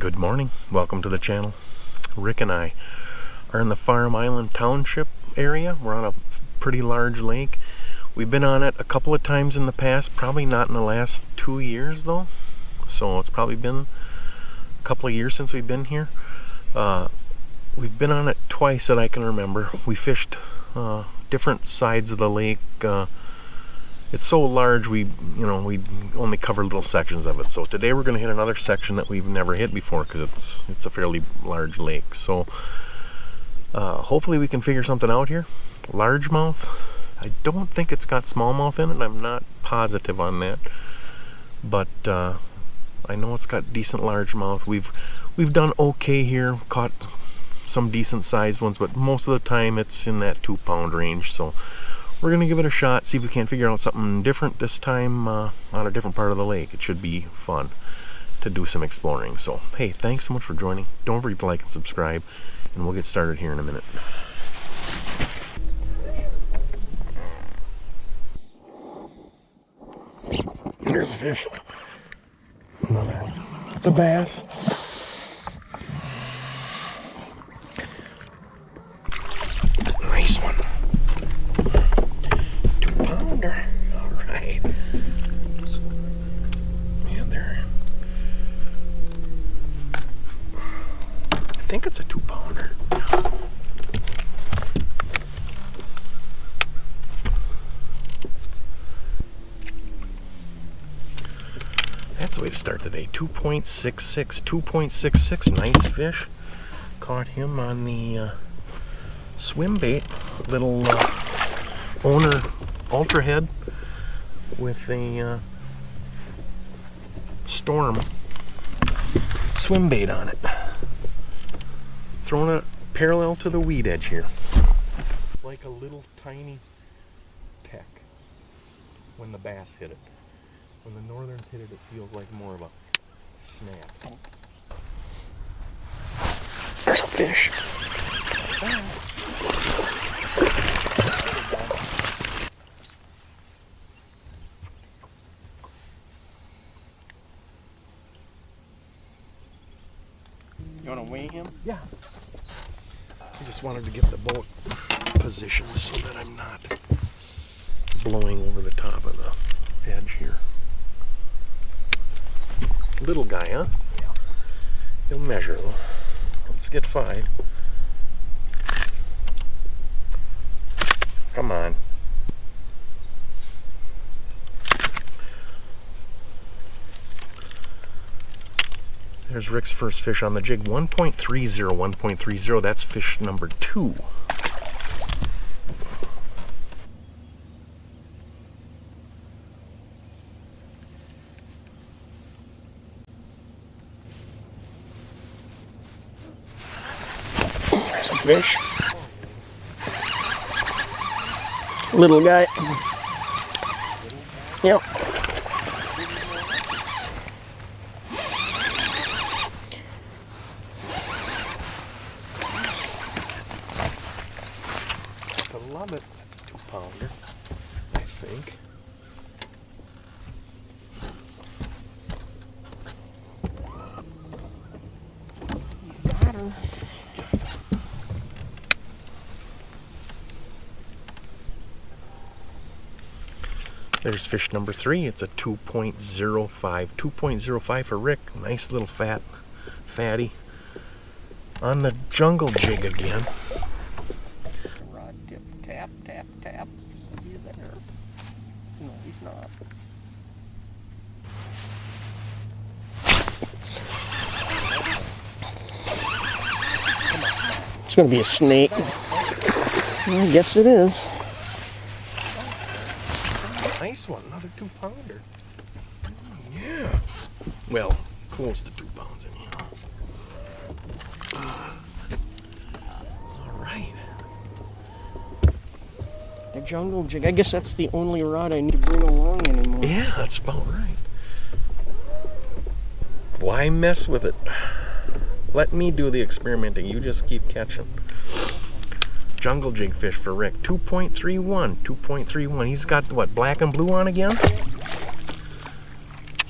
Good morning, welcome to the channel. Rick and I are in the Farm Island Township area. We're on a pretty large lake. We've been on it a couple of times in the past, probably not in the last 2 years though. So it's probably been a couple of years since we've been here. We've been on it twice that I can remember. We fished different sides of the lake. It's so large we only cover little sections of it. So today we're going to hit another section that we've never hit before because it's a fairly large lake. So hopefully we can figure something out here. Largemouth. I don't think it's got smallmouth in it. I'm not positive on that, but I know it's got decent largemouth. We've done okay here. Caught some decent sized ones, but most of the time it's in that 2-pound range. So we're gonna give it a shot, see if we can't figure out something different this time on a different part of the lake. It should be fun to do some exploring. So hey, thanks so much for joining. Don't forget to like and subscribe, and we'll get started here in a minute. There's a fish. Another one. It's a bass. Nice one. 2-pounder. All right. Man, there. I think it's a 2-pounder. That's the way to start the day. 2.66. 2.66. Nice fish. Caught him on the swim bait. Little owner ultra head with a storm swim bait on it. Throwing it parallel to the weed edge here. It's like a little tiny peck when the bass hit it. When the northerns hit it, it feels like more of a snap. There's a fish. You want to weigh him? Yeah. I just wanted to get the boat positioned so that I'm not blowing over the top of the edge here. Little guy, huh? Yeah. He'll measure though. Let's get 5. Come on. There's Rick's first fish on the jig. 1.30, 1.30. That's fish number 2. There's a fish. Little guy. Yep. I love it. That's a 2-pounder, I think. He's got her. There's fish number 3. It's a 2.05. 2.05 for Rick. Nice little fatty. On the jungle jig again. Rod tip, tap, tap, tap. He's there. No, he's not. It's gonna be a snake. I guess it is. Nice one, another 2-pounder. Yeah. Well, close to 2 pounds anyhow. All right. The jungle jig. I guess that's the only rod I need to bring along anymore. Yeah, that's about right. Why mess with it? Let me do the experimenting. You just keep catching. Jungle jig fish for Rick. 2.31. 2.31. He's got what, black and blue on again?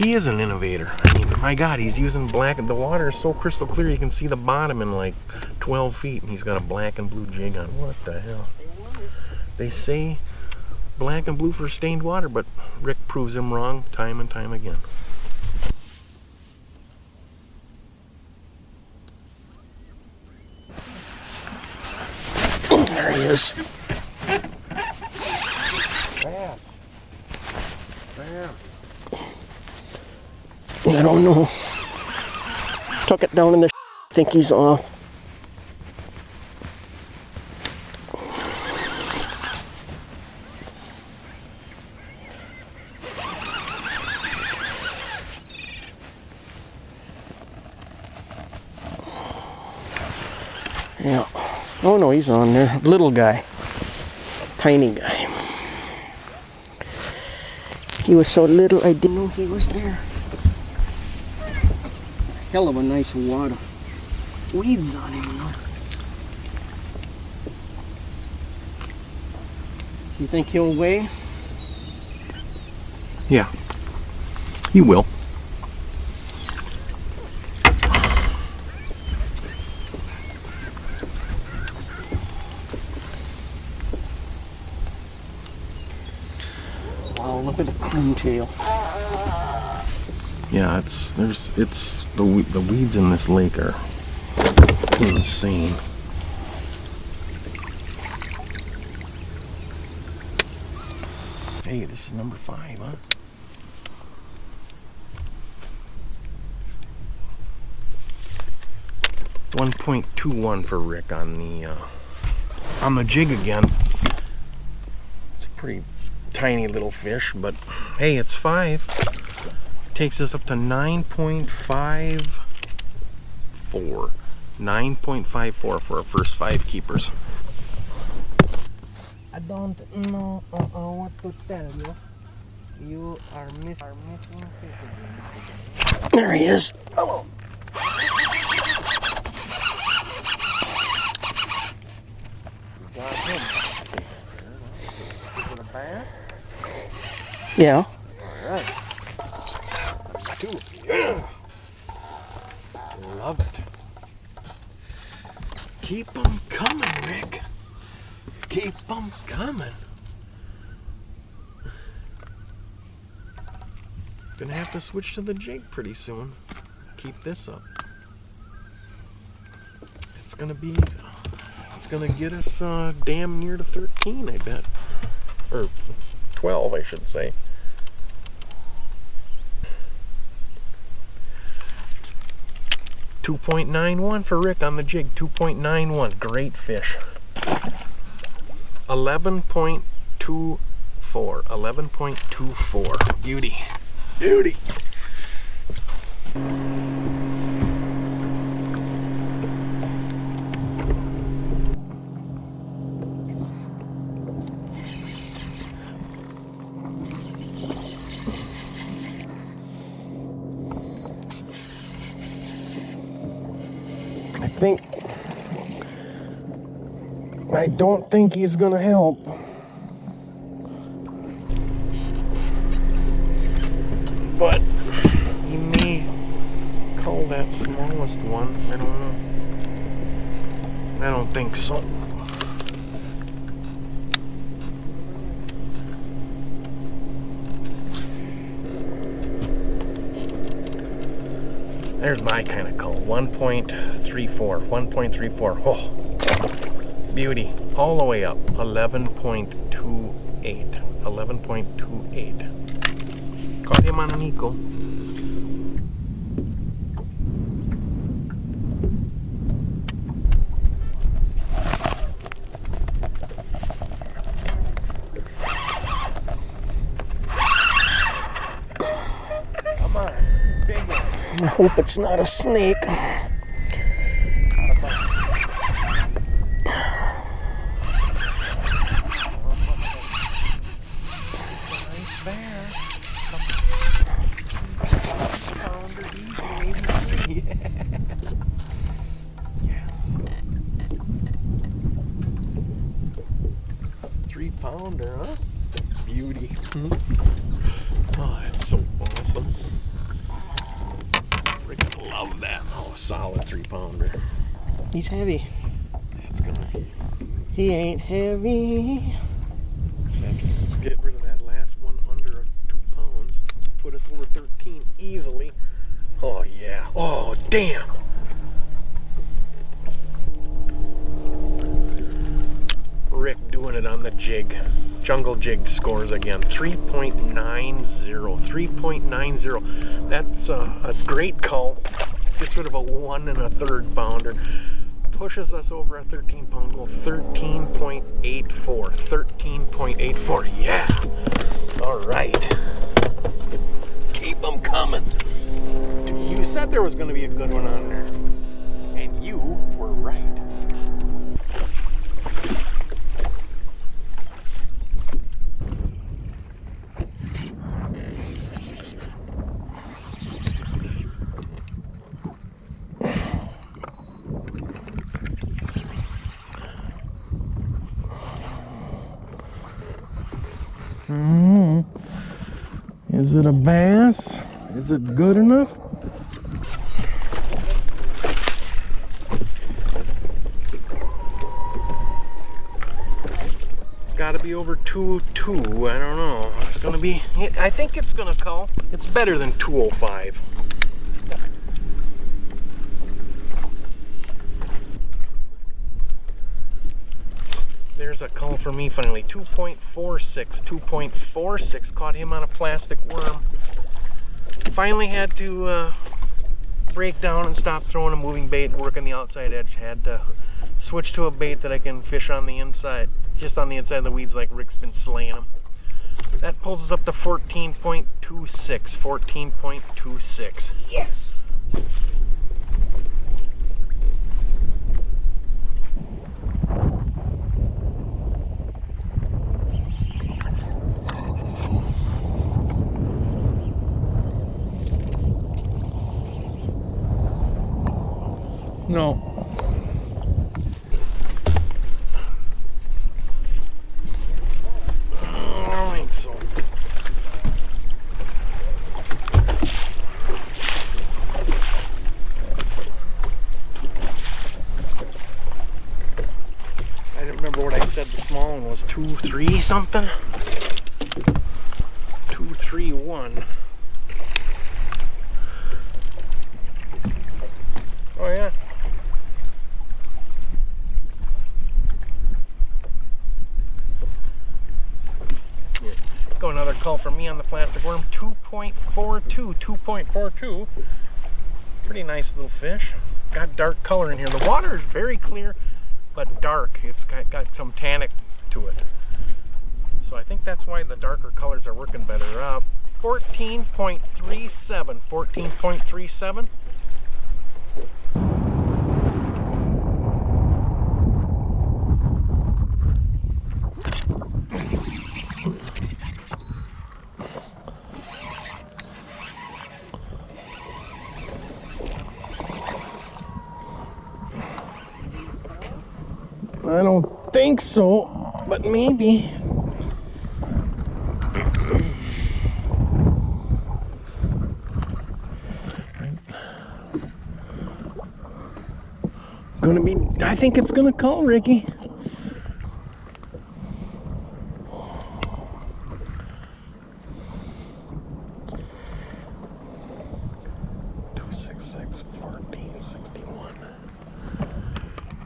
He is an innovator. I mean, my God, he's using black. The water is so crystal clear you can see the bottom in like 12 feet, and he's got a black and blue jig on. What the hell? They say black and blue for stained water, but Rick proves him wrong time and time again. There he is. Bam. Bam. I don't know. Took it down in the think he's off. Yeah. Oh no, he's on there. Little guy. Tiny guy. He was so little I didn't know he was there. Hell of a nice wad of weeds on him, you know. You think he'll weigh? Yeah, he will. Wow, look at the coon tail. Yeah, the weeds in this lake are insane. Hey, this is number 5, huh? $1.21 for Rick on the jig again. It's a pretty tiny little fish, but hey, it's 5. Takes us up to 9.54. 9.54 for our first 5 keepers. I don't know what to tell you. You are missing fish. There he is. Hello. You got him. Is it a bass? Yeah. All right. Yeah. Love it. Keep them coming, Rick. Keep them coming. Gonna have to switch to the jig pretty soon. Keep this up. It's gonna get us damn near to 13, I bet. Or 12, I should say. $2.91 for Rick on the jig. 2.91. Great fish. 11.24. 11.24. Beauty. Beauty. I don't think he's gonna help. But he may call that smallest one. I don't know. I don't think so. There's my kind of call. 1.34. 1.34. Oh. Beauty. All the way up. 11.28. 11.28. Caught him on an eco. Come on. Big one. I hope it's not a snake. Pounder, huh? Beauty. Oh, that's so awesome. Oh, solid 3-pounder. He's heavy. That's gonna. He ain't heavy. Let's get rid of that last one under 2 pounds. Put us over 13 easily. Oh yeah. Oh damn. Rick doing it on the jig. Jungle jig scores again. 3.90. 3.90. That's a great call. Gets rid of a 1 1/3 pounder. Pushes us over a 13-pound goal. 13.84. 13.84. Yeah. All right. Keep them coming. You said there was going to be a good one on there. And you were right. Is it a bass? Is it good enough? It's got to be over 2.2. I don't know. It's going to be. I think it's going to call. It's better than 2.05. There's a call for me finally. 2.46. 2.46. Caught him on a plastic worm. Finally had to break down and stop throwing a moving bait, working the outside edge. Had to switch to a bait that I can fish on the inside, just on the inside of the weeds like Rick's been slaying them. That pulls us up to 14.26. 14.26. Yes! No. I don't think so. I don't remember what I said the small one was. 2.3 something? 2.31. Oh yeah. Go another call from me on the plastic worm. 2.42. 2.42. Pretty nice little fish. Got dark color in here. The water is very clear, but dark. It's got some tannic to it. So I think that's why the darker colors are working better. 14.37. 14.37. I don't think so, but maybe. Gonna be, I think it's gonna call, Ricky.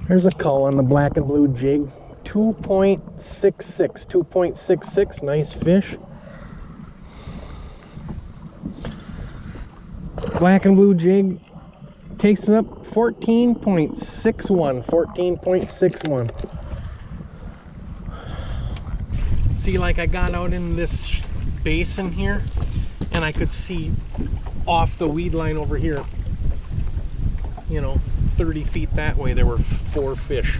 There's a call on the black and blue jig. 2.66. 2.66. Nice fish. Black and blue jig takes it up 14.61. 14.61. See, like I got out in this basin here, and I could see off the weed line over here, you know, 30 feet that way, there were 4 fish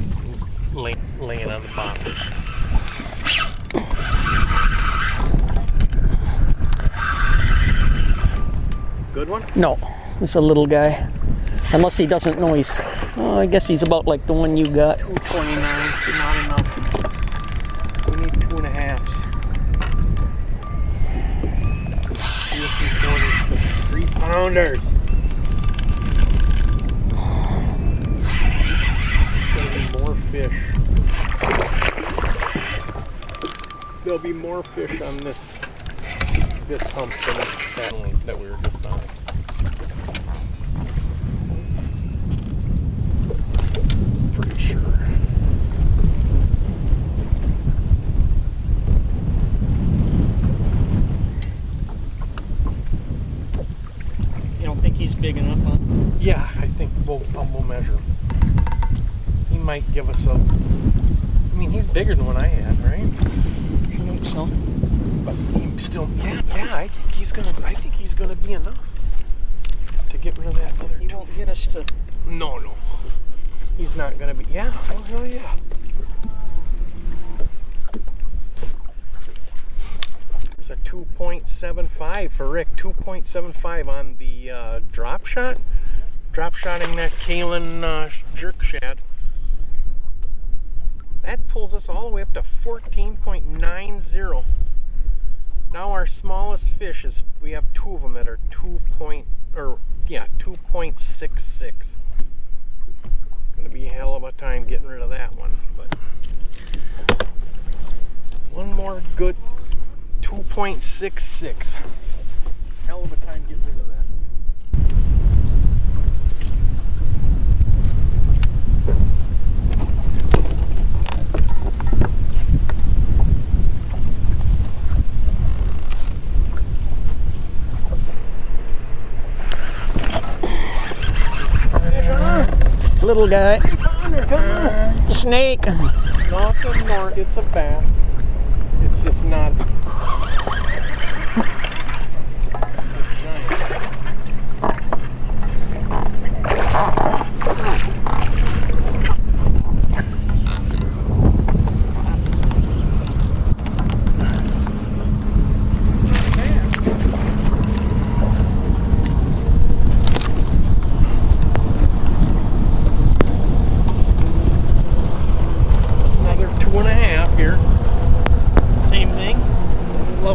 laying on the bottom. Good one? No, it's a little guy. Unless he doesn't know he's, oh, I guess he's about like the one you got. 229, not enough. We need 2.5. 3 3/4 to 3 pounders. be more fish on this hump than that one that we were just on. Pretty sure. You don't think he's big enough, huh? Yeah, I think we'll measure. He might give us I mean, he's bigger than what I had, right? I think so. But he still, yeah. I think he's gonna be enough to get rid of that other. He won't get us to. No. He's not gonna be. Yeah. Oh hell yeah. There's a 2.75 for Rick. 2.75 on the drop shot. Drop shotting that Kalen jerk shad. That pulls us all the way up to 14.90. Now our smallest fish is, we have two of them that are 2.66. Gonna be a hell of a time getting rid of that one, but one more good 2.66. Hell of a time getting rid of that. Little guy. Snake. Nothing more. It's a bass. It's just not.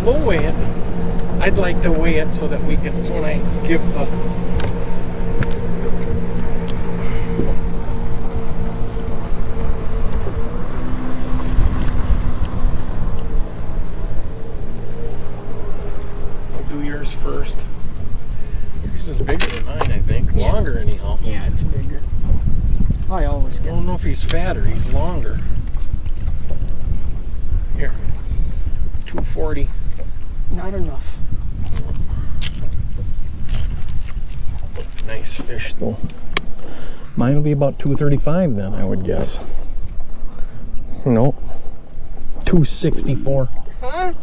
We'll weigh it. I'd like to weigh it so that we can, when I give the I'll do yours first. Yours is bigger than mine, I think. Yeah. Longer anyhow. Yeah, it's bigger. I always I get. don't know if he's fat or he's longer. Here. 240. Not enough. Nice fish though. Mine will be about 235 then, I would guess. Nope. 264. Huh?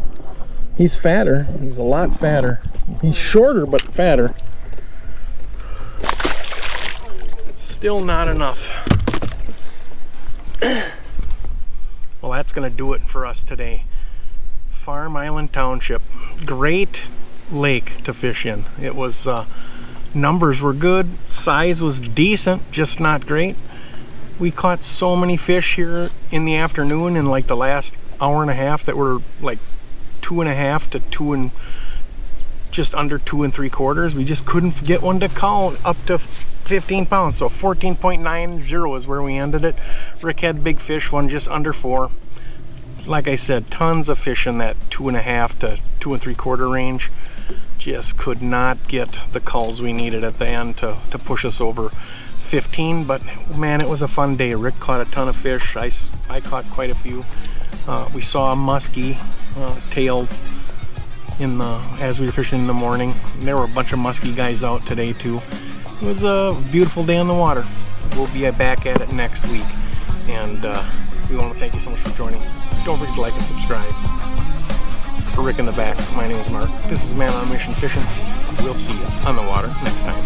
He's fatter. He's a lot fatter. He's shorter but fatter. Still not enough. Well, that's gonna do it for us today. Farm Island Township, great lake to fish in. It was numbers were good, size was decent, just not great. We caught so many fish here in the afternoon in like the last hour and a half that were like 2.5 to 2 and just under 2 3/4. We just couldn't get one to count up to 15 pounds. So 14.90 is where we ended it. Rick had big fish, one just under 4. Like I said, tons of fish in that 2.5 to 2 3/4 range. Just could not get the culls we needed at the end to push us over 15. But man, it was a fun day. Rick caught a ton of fish. I caught quite a few. We saw a muskie tailed in the as we were fishing in the morning. And there were a bunch of muskie guys out today too. It was a beautiful day on the water. We'll be back at it next week, and we want to thank you so much for joining. Don't forget to like and subscribe. For Rick in the back, my name is Mark. This is Man on a Mission Fishing. We'll see you on the water next time.